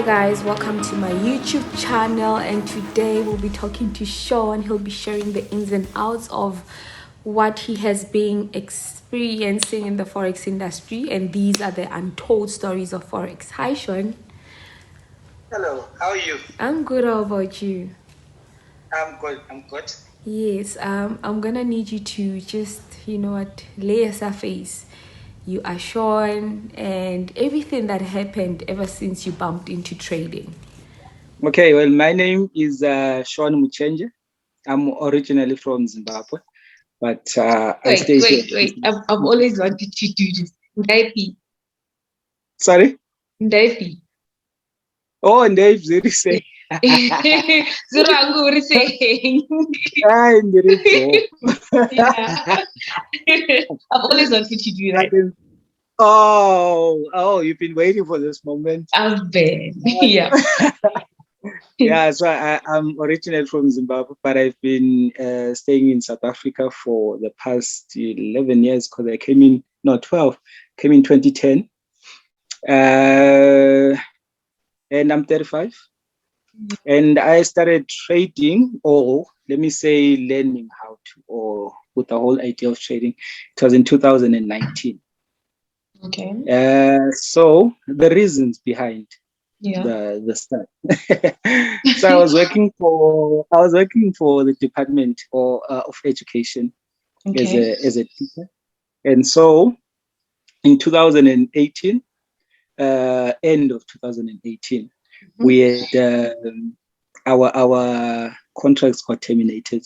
guys, welcome to my YouTube channel, and today we'll be talking to Sean. He'll be sharing the ins and outs of what he has been experiencing in the forex industry, and these are the untold stories of forex. Hi Sean. Hello, how are you? I'm good. How about you? I'm good. Yes, I'm gonna need you to just, lay a surface. You are Sean, and everything that happened ever since you bumped into trading. Okay, well, my name is Sean Muchenje. I'm originally from Zimbabwe, but I Wait, stay here. wait, wait. I've always wanted to do this. Ndaipi. Sorry? Ndaipi. Oh, and Dave Ziri say, Zurangu uri saying. hi, Ndiripo. Yeah. I've always wanted to do that. Oh, you've been waiting for this moment. I've been. Yeah. Yeah, so I'm originally from Zimbabwe, but I've been staying in South Africa for the past 11 years because I came in, no, 12, came in 2010. And I'm 35. And I started trading, or let me say, learning how to, or with the whole idea of trading. It was in 2019. Okay. So the reasons behind Yeah. the start. So I was working for the Department of Education Okay. as a teacher, and so in 2018, end of 2018, we had our contracts got terminated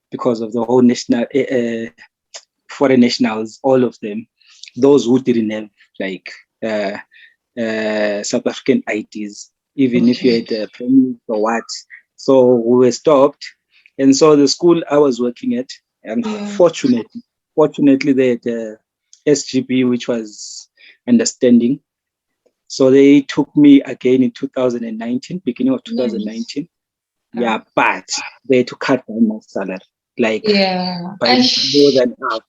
because of the whole national foreign nationals, all of them, those who didn't have like uh, South African IDs, even if you had a permit or what. So we were stopped. And so the school I was working at, fortunately, they had SGB, which was understanding. So they took me again in 2019, beginning of 2019. Yeah, but they had to cut down my salary, like by more than half.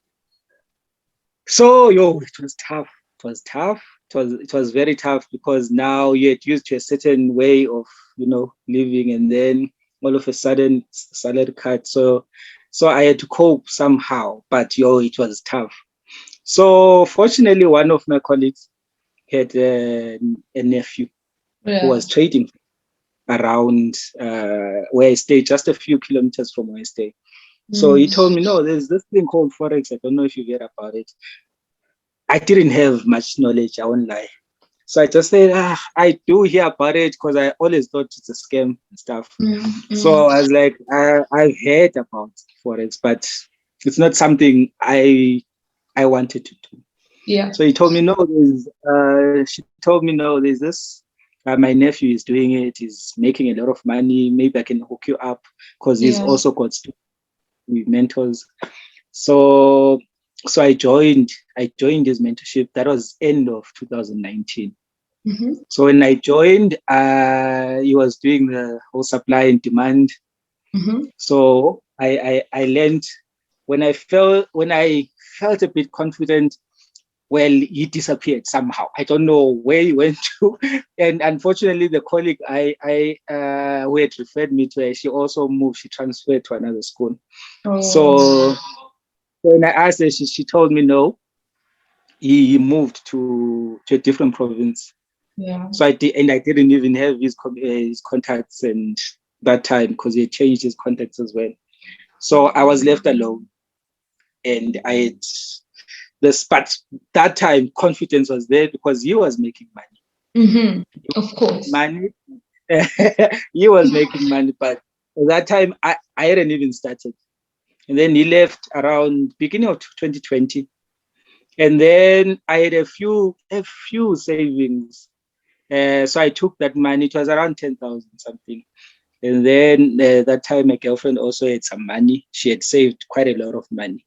So it was tough. It was tough. It was very tough because now you had used to a certain way of living, and then all of a sudden salary cut. So I had to cope somehow, but it was tough. So fortunately, one of my colleagues had a nephew who was trading around where I stay, just a few kilometers from where I stay. So he told me, no, there's this thing called Forex. I don't know if you heard about it. I didn't have much knowledge, I won't lie. So I just said, I do hear about it because I always thought it's a scam and stuff. So I was like, I've heard about Forex, but it's not something I wanted to do. Yeah. So he told me, no, she told me, no, there's this. My nephew is doing it. He's making a lot of money. Maybe I can hook you up because he's also got mentors. So I joined his mentorship. That was end of 2019. So when I joined, he was doing the whole supply and demand. So I learned when I felt a bit confident. Well, he disappeared somehow. I don't know where he went to. And unfortunately, the colleague who had referred me to her, she also moved. She transferred to another school. So when I asked her, she told me no. He moved to a different province. Yeah. So I didn't even have his contacts and that time because he changed his contacts as well. So I was left alone, and I had this. But that time, confidence was there because he was making money. Of course. Money. He was making money, but at that time I hadn't even started. And then he left around beginning of 2020. And then I had a few savings. So I took that money. It was around 10,000 something. And then that time my girlfriend also had some money. She had saved quite a lot of money.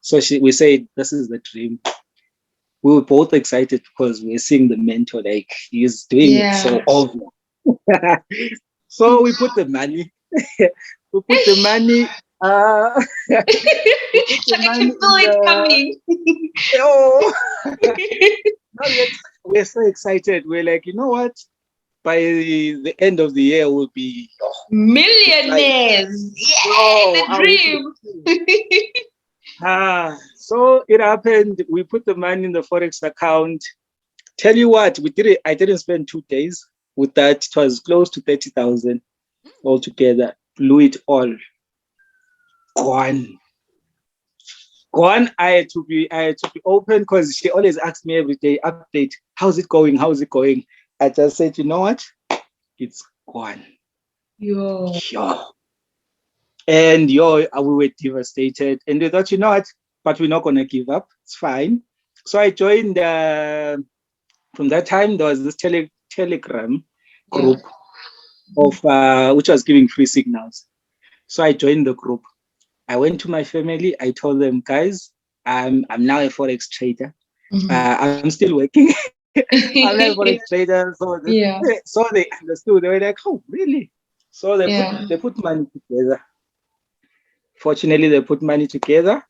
So we said, this is the dream. We were both excited because we were seeing the mentor, like he's doing it so obvious. So we put the money. We put the money. I can feel it coming. Oh, we're so excited. We're like, you know what? by the end of the year we'll be millionaires. Yeah, no, the dream. So it happened. We put the money in the Forex account. Tell you what, I didn't spend 2 days with that. It was close to 30,000 altogether. Blew it all. Gone. Gone. I had to be open because she always asks me every day, update. How's it going? How's it going? I just said, you know what? It's gone. Yo. And we were devastated. And we thought, you know what? But we're not gonna give up. It's fine. So I joined. From that time, there was this Telegram group of which was giving free signals. So I joined the group. I went to my family. I told them, guys, I'm now a forex trader. I'm still working. I'm not a forex trader. So they understood. They were like, oh, really? So they put money together. Fortunately, they put money together.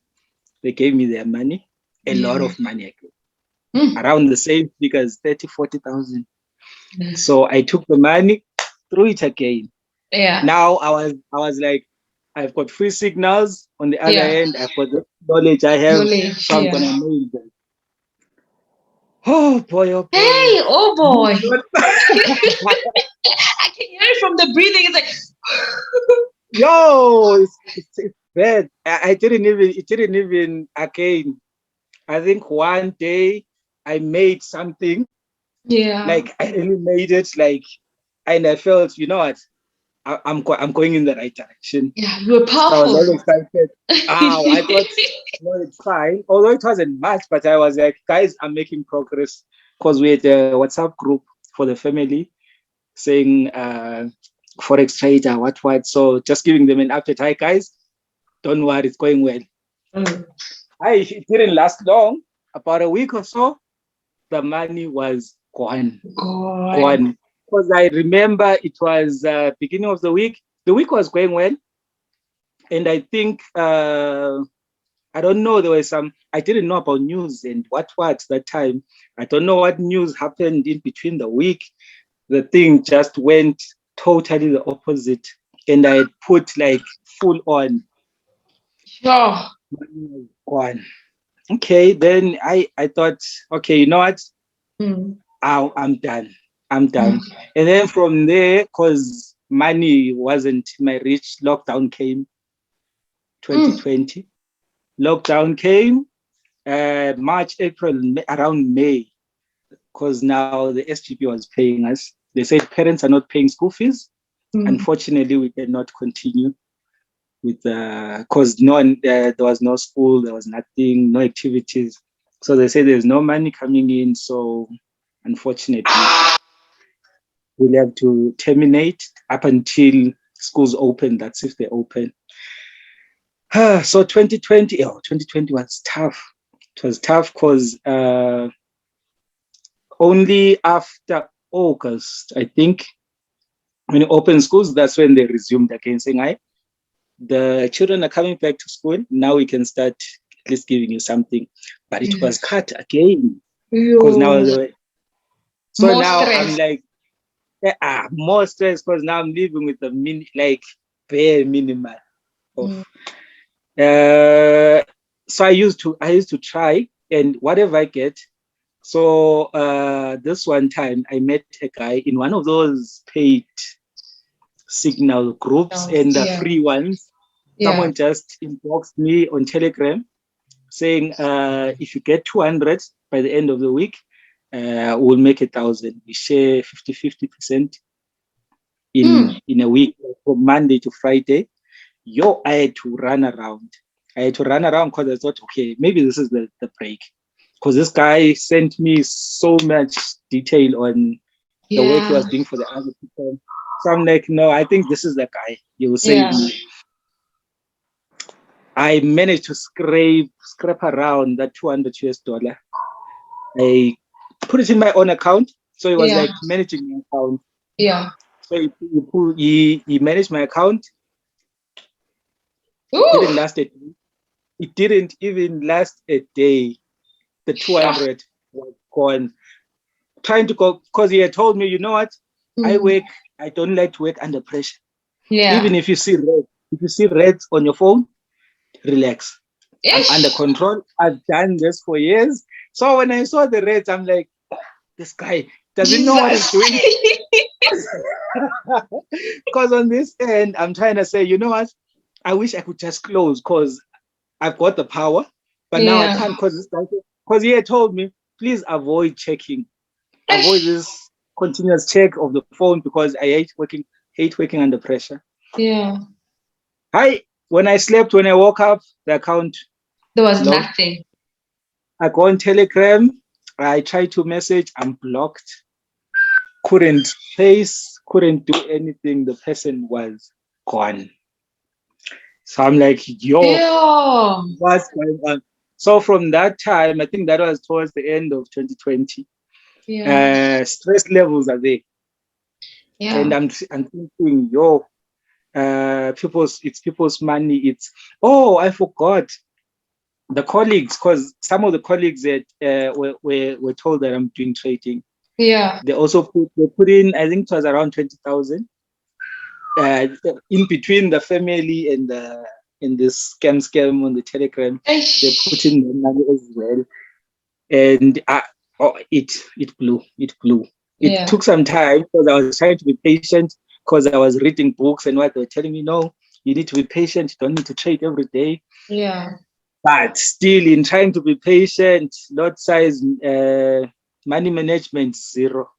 They gave me their money, a lot of money, around the same figures, 30, 40,000. So I took the money, threw it again. Now I was like, I've got free signals. On the other end, I've got the knowledge I have. So I'm gonna nail them. Oh boy, oh boy. Hey, oh boy. I can hear it from the breathing. It's like yo, it's bad. It didn't even again. I think one day I made something. Like I really made it. And I felt, you know what? I'm going in the right direction. Yeah, you were powerful. So I was all excited. I thought, no, it's fine. Although it wasn't much, but I was like, guys, I'm making progress. Because we had a WhatsApp group for the family saying Forex trader, what. So just giving them an update. Hi, guys. Don't worry, it's going well. It didn't last long. About a week or so, the money was gone. Because I remember it was beginning of the week. The week was going well. And I think, I don't know, there was I didn't know about news and what that time. I don't know what news happened in between the week. The thing just went totally the opposite. And I put like full on. Gone. Okay, then I thought, okay, you know what? I'm done. And then from there, because money wasn't my reach, lockdown came. 2020. Lockdown came March, April, around May, because now the SGB was paying us. They said parents are not paying school fees. Unfortunately, we cannot continue with because there was no school, there was nothing, no activities. So they said there's no money coming in. So unfortunately, we'll have to terminate up until schools open. That's if they open. So 2020 was tough. It was tough because only after August, I think, when you open schools, that's when they resumed again, saying, the children are coming back to school. Now we can start at least giving you something. But it was cut again. Because now so now stress. I'm like, more stress because now I'm living with the bare minimum of so I used to try and whatever I get. So this one time I met a guy in one of those paid signal groups and the free ones. Someone just inboxed me on Telegram saying if you get 200 by the end of the week, we'll make 1,000. We share 50% in a week from Monday to Friday. I had to run around. Because I thought, okay, maybe this is the break. Because this guy sent me so much detail on the work he was doing for the other people. So I'm like, no, I think this is the guy. He will save me. I managed to scrape around that $200. I put it in my own account. So it was like managing my account. So he managed my account. It didn't even last a day. The 200 was gone. Trying to go, because he had told me, you know what? I don't like to work under pressure. Yeah. Even if you see red on your phone, relax. I'm under control. I've done this for years. So when I saw the reds, I'm like, this guy doesn't know what he's doing. Because on this end, I'm trying to say, you know what? I wish I could just close because I've got the power, but now I can't because he had told me, please avoid checking. Avoid this continuous check of the phone because I hate working under pressure. Yeah. When I slept, when I woke up, the account there was nothing. I go on Telegram, I try to message, I'm blocked. Couldn't face, couldn't do anything. The person was gone. So I'm like, yo, what's going on? So from that time, I think that was towards the end of 2020. Stress levels are there. Yeah. And I'm thinking, it's people's money. I forgot the colleagues, because some of the colleagues that were told that I'm doing trading. Yeah. They also put in, I think it was around 20,000 in between the family and in this scam on the Telegram. They put in the money as well. And it blew. It took some time because I was trying to be patient because I was reading books and what they were telling me, no, you need to be patient. You don't need to trade every day. Yeah. But still, in trying to be patient, lot size, money management, zero.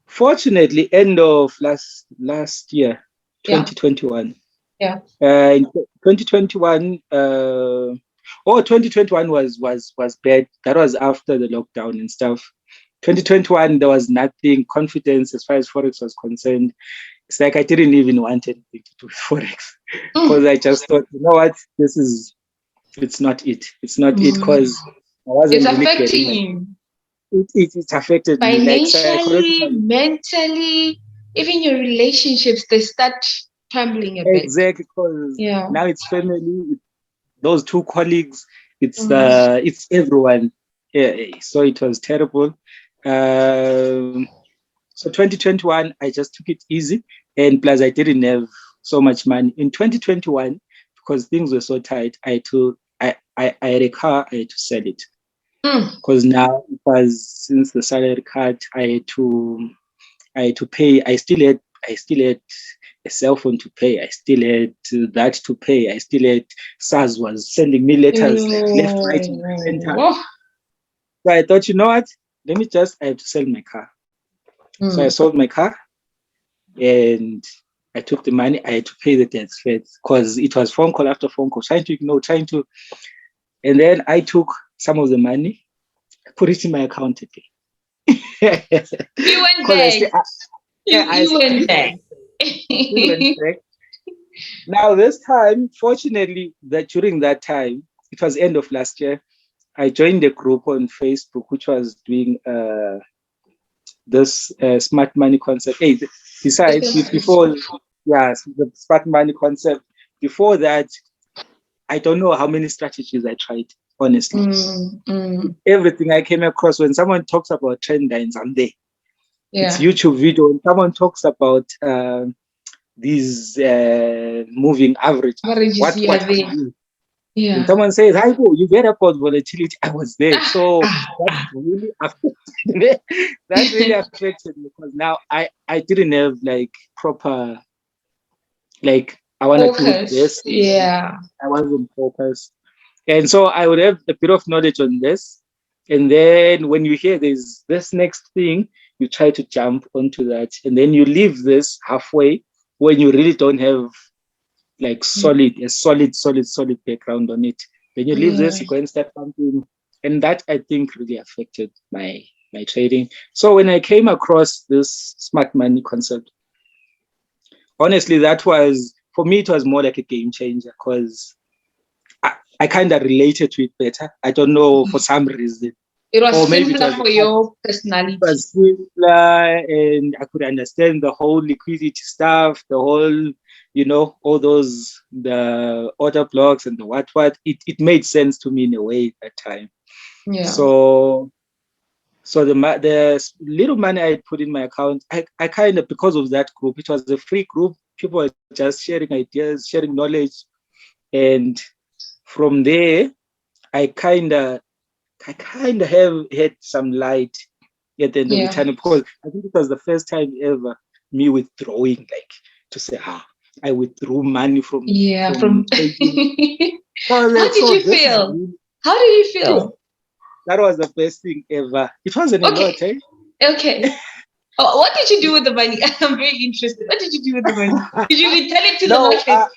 Fortunately, end of last year, 2021. Yeah. In 2021, 2021 was bad. That was after the lockdown and stuff. 2021, there was nothing confidence as far as Forex was concerned. It's like I didn't even want anything to do with Forex because I just thought, you know what, it's not it. It's not it because I wasn't really affecting you. It's affected financially, mentally, even your relationships, they start tumbling a bit. Exactly, because now it's family, those two colleagues, it's everyone. Yeah, so it was terrible. So 2021, I just took it easy, and plus I didn't have so much money in 2021 because things were so tight. I had a car, I had to sell it because now it was since the salary cut, I had to pay. I still had a cell phone to pay. I still had that to pay. I still had SARS was sending me letters left, right, and center. So I thought, you know what? I have to sell my car. So I sold my car and I took the money. I had to pay the debt first because it was phone call after phone call, trying to ignore, and then I took some of the money, put it in my account again. You went back. You went back. Now this time, fortunately, that during that time, it was end of last year, I joined a group on Facebook which was doing this smart money concept. Hey, besides the smart money concept. Before that, I don't know how many strategies I tried. Honestly, everything I came across, when someone talks about trend lines, I'm there. It's YouTube video. When someone talks about these moving averages, what when someone says, "Hi, you get about volatility," I was there. So that really affected me. That really affected me because now I didn't have like proper, like I want to do this. Yeah, I wasn't focused, and so I would have a bit of knowledge on this, and then when you hear there's this next thing, you try to jump onto that, and then you leave this halfway when you really don't have like solid background on it. Then you leave this, you go and start something, and that I think really affected my trading. So when I came across this smart money concept, honestly, that was for me. It was more like a game changer because I kind of related to it better. I don't know, for some reason. It was simpler for your personality. It was simpler, and I could understand the whole liquidity stuff, the whole, all those, the order blocks and the what. It made sense to me in a way at that time. Yeah. So So the little money I put in my account, I kind of, because of that group, it was a free group. People were just sharing ideas, sharing knowledge. And from there, I kind of have had some light at the end of the Yeah. tunnel, because I think it was the first time ever me withdrawing, like to say, I withdrew money from trading. So I was How like, did so you this is feel? really, How did you feel? that was the best thing ever. It wasn't a lot, Okay. Okay. Oh, what did you do with the money? I'm very interested. What did you do with the money? Did you return it to the No, market?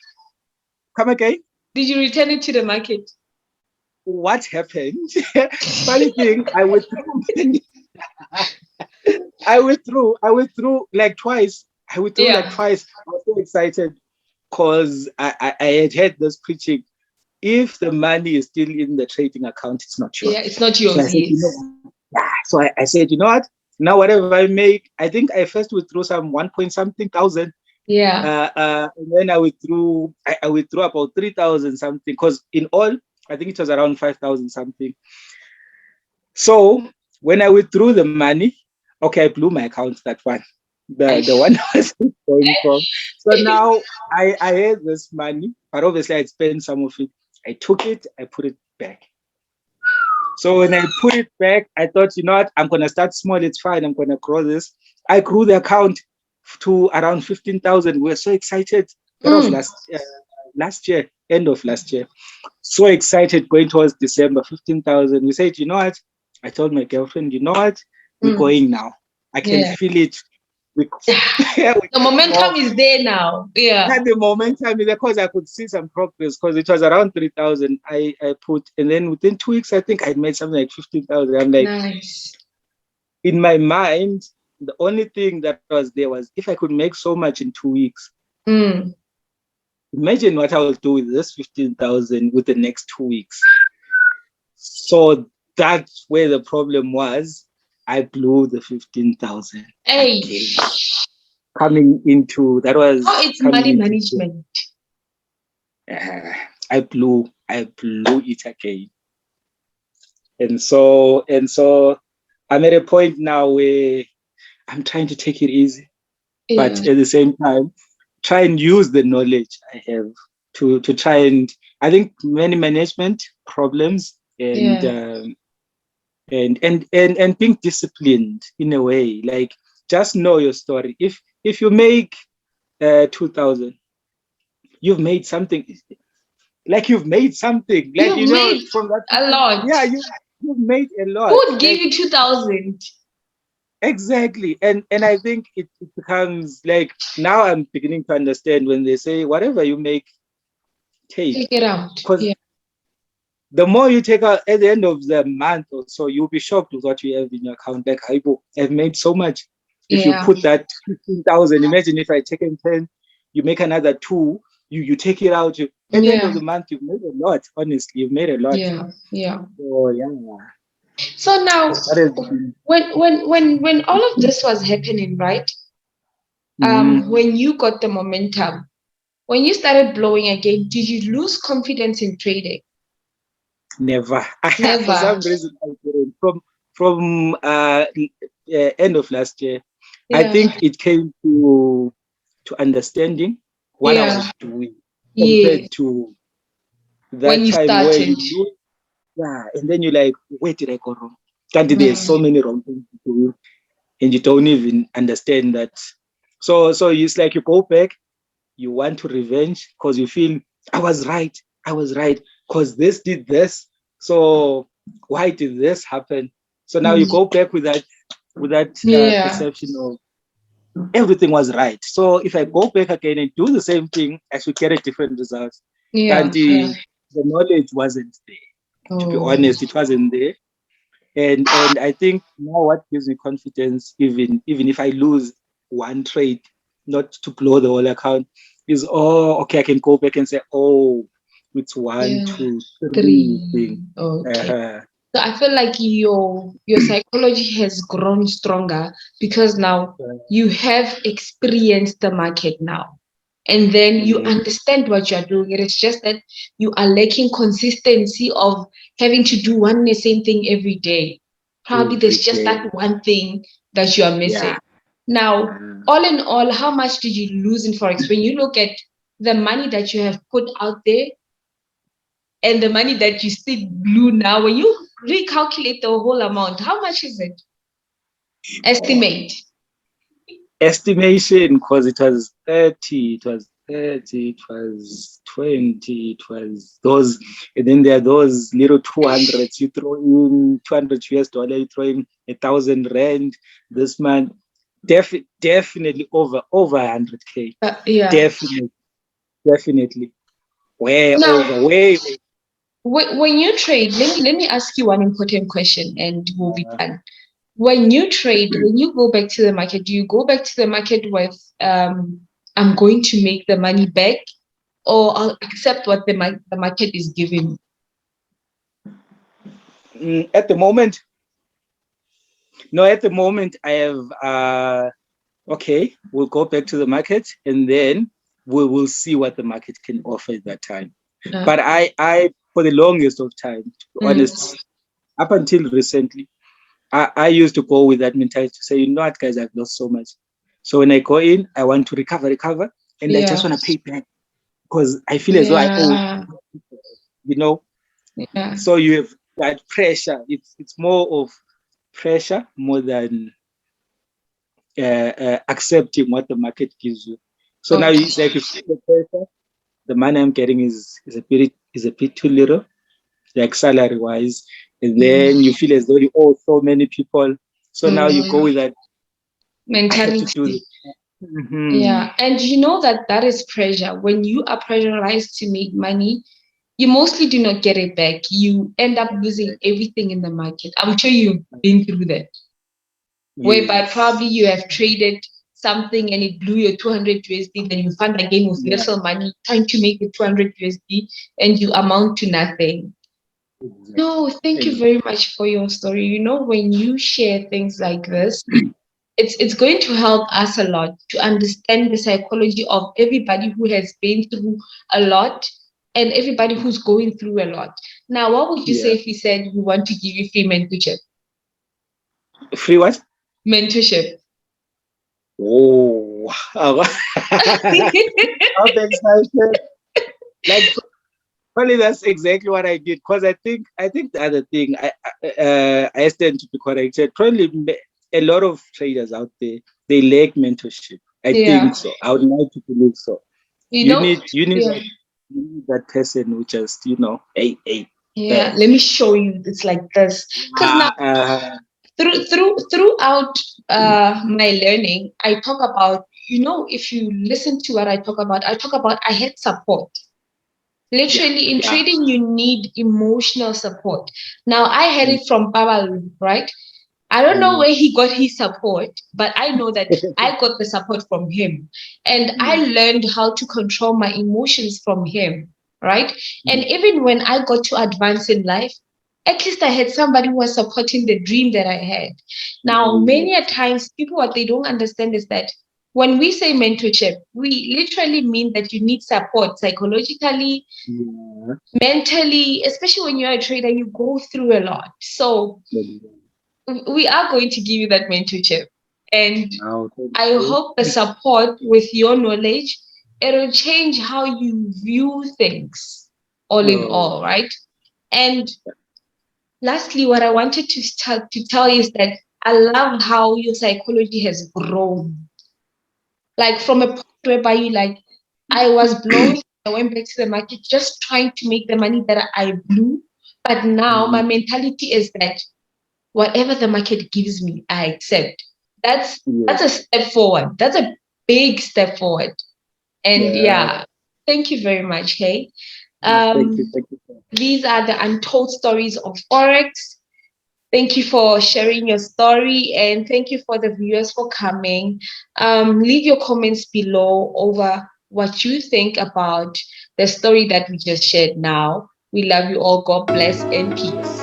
come again. Did you return it to the market? What happened? Funny thing, I withdrew money. I withdrew like twice. I withdrew Yeah. like twice. I was so excited because I had heard this preaching. If the money is still in the trading account, it's not yours. Yeah, it's not So yours. I said, Yes. So I said, you know what? Now whatever I make, I think I first withdrew some 1 point something thousand. Yeah. And then I withdrew about 3,000 something, because in all, I think it was around 5,000 something. So when I withdrew the money, okay, I blew my account, that one. The one I was going from. So now I had this money, but obviously I spent some of it. I took it, I put it back. So when I put it back, I thought, you know what, I'm gonna start small, it's fine, I'm gonna grow this. I grew the account to around 15,000. We were so excited. That was last year, end of last year. So excited, going towards December, 15,000. We said, you know what? I told my girlfriend, you know what? We're going now. I can feel it. The momentum is there now. Yeah. Had the momentum, because I could see some progress, because it was around 3,000 I put, and then within 2 weeks, I think I made something like 15,000. I'm like, Nice. In my mind, the only thing that was there was, if I could make so much in 2 weeks, imagine what I will do with this 15,000 with the next 2 weeks. So that's where the problem was. I blew the 15,000. Hey. Coming into, that was. Oh, it's money management. I blew it again. And so I'm at a point now where I'm trying to take it easy, but at the same time, try and use the knowledge I have to try and, I think, many management problems, and being disciplined in a way, like, just know your story. If you make 2,000, you've made something. Like, you've made something. Like, you've made from that, a lot. Yeah, you've made a lot. Who would give you 2,000? Exactly. And I think it becomes like, now I'm beginning to understand when they say, whatever you make, take it out. Because the more you take out at the end of the month or so, you'll be shocked with what you have in your account. Like, I've made so much. If you put that 15,000, imagine if I take 10, you make another 2, you take it out. At the end of the month, you've made a lot. Honestly, you've made a lot. Yeah. So yeah. So now, when all of this was happening, right? When you got the momentum, when you started blowing again, did you lose confidence in trading? Never. For some reason, I didn't. From end of last year, I think it came to understanding what I was doing, compared to that when you time started. where and then you're like, where did I go wrong? There's so many wrong things to do, and you don't even understand that. So it's like you go back, you want to revenge because you feel, I was right because this did this. So why did this happen? So now you go back with that perception of everything was right. So if I go back again and do the same thing, I should get a different result. And the knowledge wasn't there. To be honest, it wasn't there. And I think now what gives me confidence, even if I lose one trade, not to blow the whole account, is, okay, I can go back and say, it's 1, 2, 3 thing. Okay. So I feel like your psychology has grown stronger because now you have experienced the market now. And then you understand what you're doing. It is just that you are lacking consistency of having to do one and the same thing every day. probably there's just that one thing that you are missing. Now, all in all, how much did you lose in Forex? When you look at the money that you have put out there and the money that you still blew now, when you recalculate the whole amount, how much is it? Estimate. Estimation, because it was 30, it was 30, it was 20, it was those, and then there are those little 200s, you throw in 200 US dollar, you throw in 1,000 rand this month, definitely over 100K. Yeah. Definitely. Way Now, over, way. When you trade, let me ask you one important question and we'll be done. When you trade, when you go back to the market, do you go back to the market with I'm going to make the money back, or I'll accept what the market is giving me? At the moment, I have okay, we'll go back to the market and then we will see what the market can offer at that time. But I for the longest of time, to be honest, up until recently, I used to go with that mentality to say, you know what, guys, I've lost so much. So when I go in, I want to recover, and I just want to pay back because I feel as though I owe, you know. Yeah. So you have that pressure. It's more of pressure more than accepting what the market gives you. So now it's like if the money I'm getting is a bit too little, like salary wise, and then you feel as though you owe so many people. So now you go with that mentality. Yeah, and you know that is pressure. When you are pressurized to make money, you mostly do not get it back. You end up losing everything in the market. I'm sure you've been through that. Whereby probably you have traded something and it blew your 200 USD, then you fund again with little money, trying to make the 200 USD, and you amount to nothing. No, thank you very much for your story. You know, when you share things like this, it's going to help us a lot to understand the psychology of everybody who has been through a lot and everybody who's going through a lot. Now, what would you say if we said we want to give you free mentorship? Free what? Mentorship. Oh, I'm excited. Like, probably that's exactly what I did. Because I think the other thing, I stand to be corrected. Probably a lot of traders out there, they lack mentorship. I think so. I would like to believe so. You need that person who just, hey. Yeah, let me show you. It's like this. Because now, throughout my learning, I talk about, if you listen to what I talk about I had support. Literally, in trading, you need emotional support. Now, I had it from Babalu, right? I don't know where he got his support, but I know that I got the support from him. And I learned how to control my emotions from him, right? And even when I got to advance in life, at least I had somebody who was supporting the dream that I had. Now, many a times, people, what they don't understand is that when we say mentorship, we literally mean that you need support psychologically, mentally, especially when you're a trader, you go through a lot. So we are going to give you that mentorship. And I hope the support with your knowledge, it'll change how you view things, all in all, right? And lastly, what I wanted to tell you is that I love how your psychology has grown. Like from a point whereby you I was blown, I went back to the market just trying to make the money that I blew. But now my mentality is that whatever the market gives me, I accept. That's a step forward. That's a big step forward. And thank you very much, Hey. Thank you. These are the untold stories of Forex. Thank you for sharing your story, and thank you for the viewers for coming. Leave your comments below over what you think about the story that we just shared now. We love you all. God bless and peace.